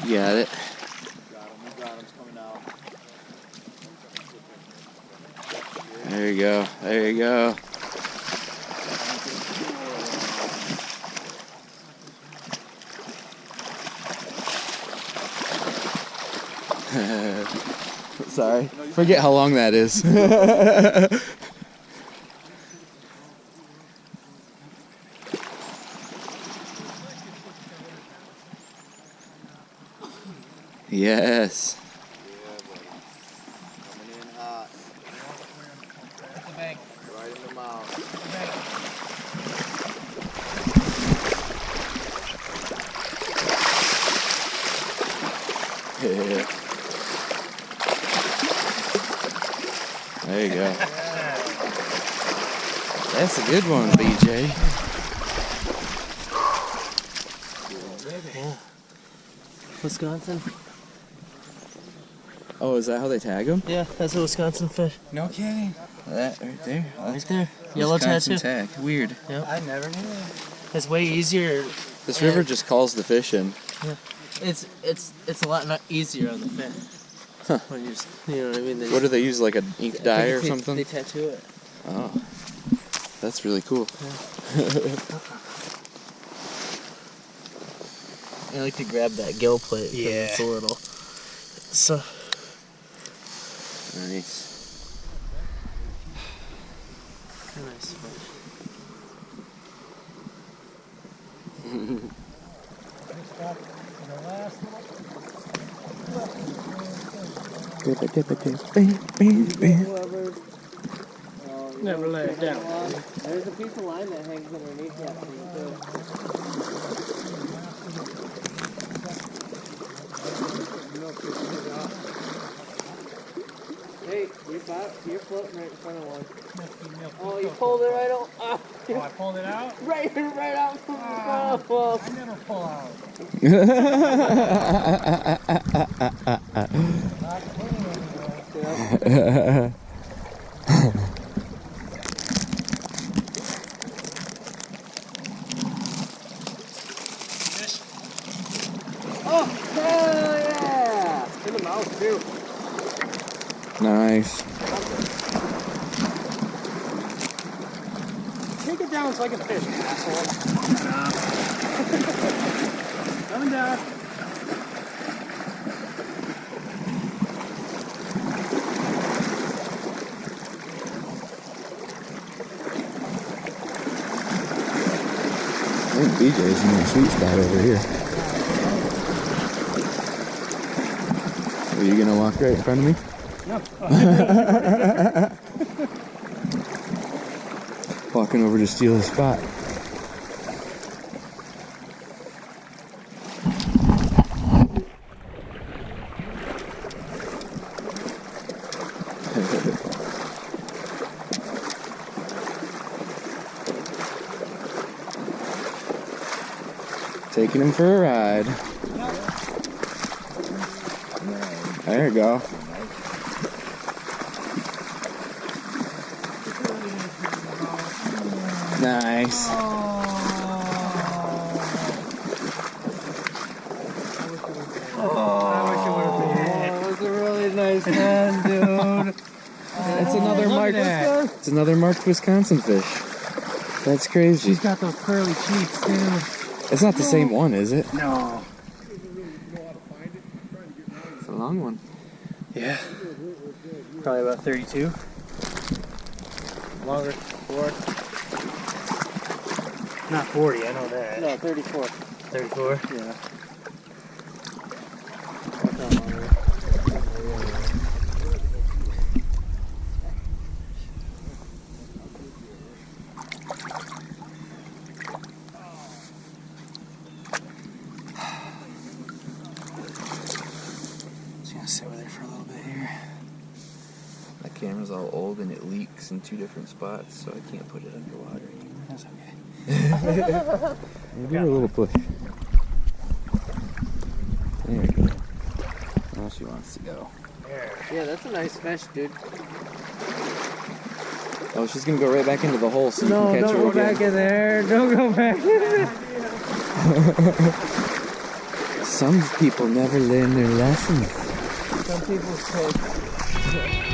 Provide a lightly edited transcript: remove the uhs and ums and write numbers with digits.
You got it. Got him. It's coming out. There you go. There you go. Sorry. Forget how long that is. Yes. Yeah, buddy. Coming in hot. At the bank. Right in the mouth. Yeah. There you go. That's a good one, BJ. Yeah. Wisconsin. Oh, is that how they tag them? Yeah, that's a Wisconsin fish. No kidding. That right there. Right there. Yellow Wisconsin tattoo. tag. Weird. Yep. I never knew that. It's way easier. This river just calls the fish in. Yeah. It's a lot easier on the fish. Huh. When you know what I mean? What do they use, like an ink dye or something? They tattoo it. Oh, that's really cool. Yeah. I like to grab that gill plate. Yeah. It's a little. So. Nice. Nice fish. Never let it down. There's a piece of line that hangs underneath that thing too. Hey, you're floating right in front of one. Oh, you pulled it right out. Oh, I pulled it out? Right out from the front of one. I never pull out. Oh, hell yeah! In the mouth too. Nice. Take it down so I can fish, asshole. Coming down. I think BJ's in the sweet spot over here. Are you gonna walk right in front of me? No. Walking over to steal his spot. Taking him for a ride. There you go. Nice. That was a really nice one, dude. It's another marked. It's another marked Wisconsin fish. That's crazy. She's got those curly cheeks, too. It's not the same one, is it? No. It's a long one. Yeah. Probably about 32. Longer. 4. Not 40, I know that. No, 34. 34? Yeah. Just gonna sit with it for a little bit here. My camera's all old and it leaks in 2 different spots, so I can't put it underwater anymore. That's okay. We'll give her a little push. There we go. Now she wants to go. Yeah, that's a nice fish, dude. Oh, she's gonna go right back into the hole so you No, can catch don't her go again. back in there. Don't go back in there. Some people never learn their lessons. Some people say